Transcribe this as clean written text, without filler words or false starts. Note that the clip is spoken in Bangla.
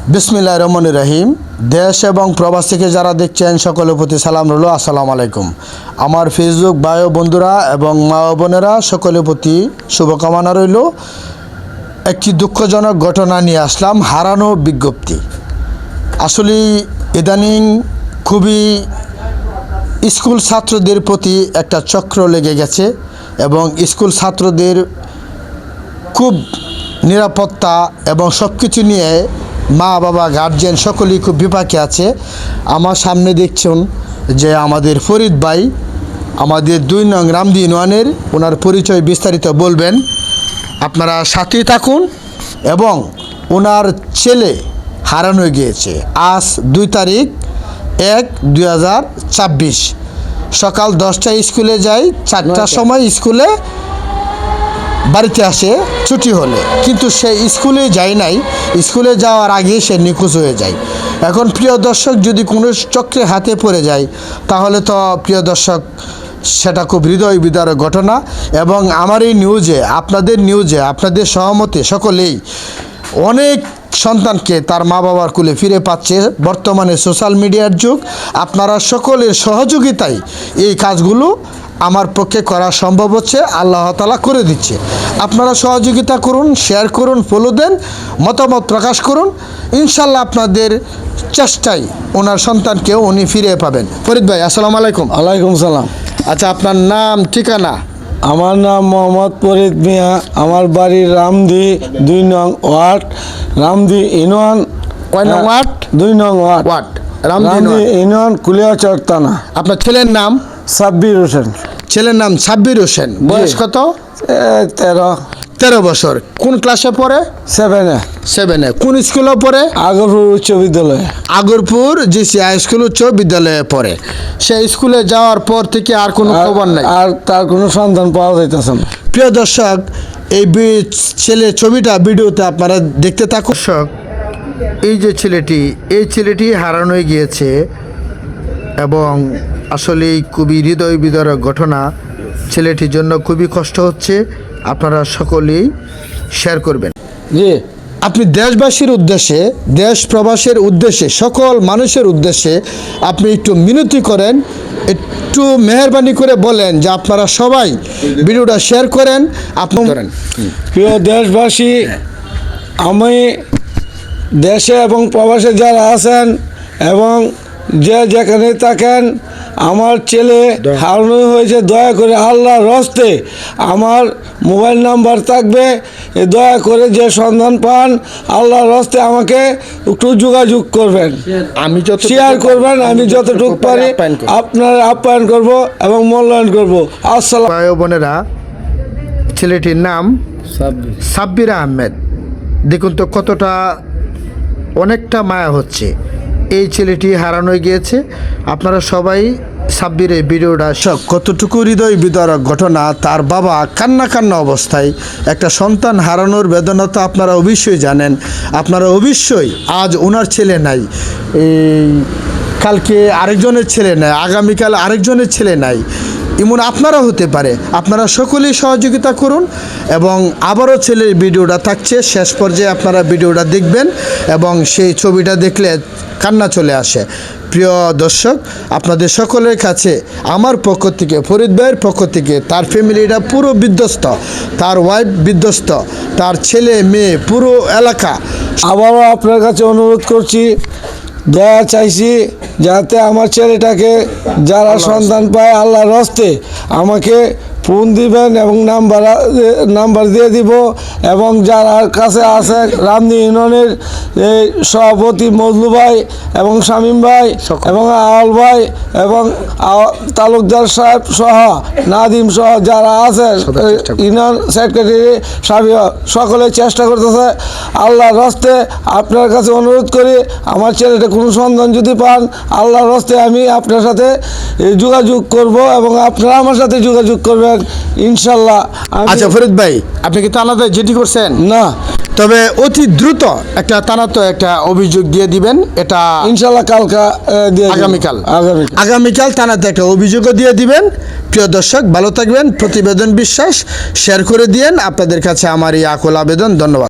বিসমিল্লাহির রহমানির রহিম। দেশ এবং প্রবাস থেকে যারা দেখছেন সকলের প্রতি সালাম রইল, আসসালামু আলাইকুম। আমার ফেসবুক ভাই বন্ধুরা এবং মা ও বোনেরা সকলের প্রতি শুভকামনা রইল। একটি দুঃখজনক ঘটনা নিয়ে আসলাম, হারানো বিজ্ঞপ্তি। আসলে ইদানিং খুবই স্কুল ছাত্রদের প্রতি একটা চক্র লেগে গেছে এবং স্কুল ছাত্রদের খুব নিরাপত্তা এবং সব কিছু নিয়ে মা বাবা গার্জিয়ান সকলেই খুব বিপাকে আছে। আমার সামনে দেখছেন যে আমাদের ফরিদ ভাই, আমাদের 2 নং রামদি ইউনিয়নের, ওনার পরিচয় বিস্তারিত বলবেন। আপনারা সাথেই থাকুন। এবং ওনার ছেলে হারানো গিয়েছে আজ 2 তারিখ 1/2024 সকাল 10টায় স্কুলে যায়, 4টার সময় স্কুলে বাড়িতে আসে ছুটি হলে, কিন্তু সে স্কুলে যায় নাই। স্কুলে যাওয়ার আগে সে নিখোঁজ হয়ে যায়। এখন প্রিয় দর্শক, যদি কোনো চক্রে হাতে পড়ে যায় তাহলে তো প্রিয় দর্শক সেটা খুব হৃদয় বিদারক ঘটনা। এবং আমার এই নিউজে, আপনাদের সহমতে সকলেই অনেক সন্তানকে তার মা বাবার কোলে ফিরে পাচ্ছে। বর্তমানে সোশ্যাল মিডিয়ার যুগ, আপনারা সকলের সহযোগিতায় এই কাজগুলো আমার পক্ষে করা সম্ভব হচ্ছে, আল্লাহ তাআলা করে দিচ্ছে। আপনারা সহযোগিতা করুন, শেয়ার করুন, ফলো দেন, মতামত প্রকাশ করুন। ইনশাল্লাহ আপনাদের চেষ্টায় ওনার সন্তানকেও উনি ফিরে পাবেন। ফরিদ ভাই, আসসালামু আলাইকুম। ওয়ালাইকুম সালাম। আচ্ছা, আপনার নাম ঠিকানা? আমার নাম মোহাম্মদ ফরিদ মিয়া। আমার বাড়ি রামদি 2 নং ওয়ার্ড, রামদি ইউনিয়ন। কয় নং ওয়ার্ড? 2 নং ওয়ার্ড, রামদি ইউনিয়ন, কুলিয়াচর থানা। আপনার ছেলের নাম? সাব্বির হোসেন। ছেলের নাম সাব্বির হোসেন। বয়স কত? 13 বছর। কোন ক্লাসে পড়ে? 7-এ। কোন স্কুলে পড়ে? আগরপুর উচ্চ বিদ্যালয়ে। আগরপুর জিসি হাই স্কুল উচ্চ বিদ্যালয়ে পড়ে। সেই স্কুলে যাওয়ার পর থেকে আর কোনো খবর নাই, আর তার কোনো সন্ধান পাওয়া যাইতেছে না। প্রিয় দর্শক, এই ছেলের ছবিটা ভিডিওতে আপনারা দেখতে থাকুন। দর্শক, এই যে ছেলেটি হারানো গিয়েছে এবং আসলেই খুবই হৃদয় বিদারক ঘটনা। ছেলেটির জন্য খুবই কষ্ট হচ্ছে। আপনারা সকলেই শেয়ার করবেন। জি, আপনি দেশবাসীর উদ্দেশ্যে, দেশ প্রবাসের উদ্দেশ্যে, সকল মানুষের উদ্দেশ্যে আপনি একটু মিনতি করেন, একটু মেহরবানি করে বলেন যে আপনারা সবাই ভিডিওটা শেয়ার করেন। আপনি ধরেন, প্রিয় দেশবাসী, আমি দেশে এবং প্রবাসে যারা আছেন এবং যে যেখানে থাকেন, আমার ছেলে হারানো হয়েছে। দয়া করে আল্লাহর হস্তে আমার মোবাইল নাম্বার থাকবে, দয়া করে যে সন্ধান পান আল্লাহর হস্তে আমাকে একটু যোগাযোগ করবেন, আমি শেয়ার করবেন। আমি যতটুকু পারি আপনার আপ্যায়ন করব এবং মূল্যায়ন করব। আসসালাম। ভাই ও বোনেরা, ছেলেটির নাম সাব্বির আহমেদ। দেখুন তো কতটা, অনেকটা মায়া হচ্ছে। এই ছেলেটি হারানো গিয়েছে। আপনারা সবাই সাব্বিরের ভিডিওটা কতটুকু হৃদয় বিদারক ঘটনা। তার বাবা কান্না অবস্থায়, একটা সন্তান হারানোর বেদনা তো আপনারা অবশ্যই জানেন। আপনারা অবশ্যই, আজ ওনার ছেলে নাই, এই কালকে আরেকজনের ছেলে নাই, আগামীকাল আরেকজনের ছেলে নাই, এমন আপনারা হতে পারে। আপনারা সকলেই সহযোগিতা করুন। এবং আবারও ছেলের ভিডিওটা থাকছে, শেষ পর্যায়ে আপনারা ভিডিওটা দেখবেন এবং সেই ছবিটা দেখলে কান্না চলে আসে। প্রিয় দর্শক, আপনাদের সকলের কাছে আমার পক্ষ থেকে, ফরিদ ভাইয়ের পক্ষ থেকে, তার ফ্যামিলিটা পুরো বিধ্বস্ত, তার ওয়াইফ বিধ্বস্ত, তার ছেলে মেয়ে, পুরো এলাকা। আবারও আপনার কাছে অনুরোধ করছি, দয়া চাইছি যাতে আমার ছেলেটাকে যারা সন্ধান পায় আল্লাহর হস্তে আমাকে ফোন দিবেন এবং নাম্বার দিয়ে দিব। এবং যারা কাছে আছে, রামদি ইউনিয়নের সভাপতি মজলু ভাই এবং শামীম ভাই এবং আওয়াল ভাই এবং তালুকদার সাহেব সহ, নাদিম সহ যারা আছে, ইউনিয়ন সেক্রেটারি সাবিয়া, সকলে চেষ্টা করতেছে। আল্লাহর হস্তে আপনার কাছে অনুরোধ করি, আমার ছেলেটা কোনো সন্ধান যদি পান আল্লাহর হস্তে আমি আপনার সাথে যোগাযোগ করব এবং আপনারা আমার সাথে যোগাযোগ করবেন ইনশাল্লাহ। আচ্ছা ফরিদ ভাই, আপনি কি থানাতে জিডি করছেন? না, তবে অতি দ্রুত একটা থানাতে একটা অভিযোগ দিয়ে দিবেন। এটা ইনশাল্লাহ কালকা দিয়ে আগামীকাল থানাতে একটা অভিযোগও দিয়ে দিবেন। প্রিয় দর্শক, ভালো থাকবেন। প্রতিবেদন বিশ্বাস শেয়ার করে দিয়েন। আপনাদের কাছে আমার এই আকুল আবেদন। ধন্যবাদ।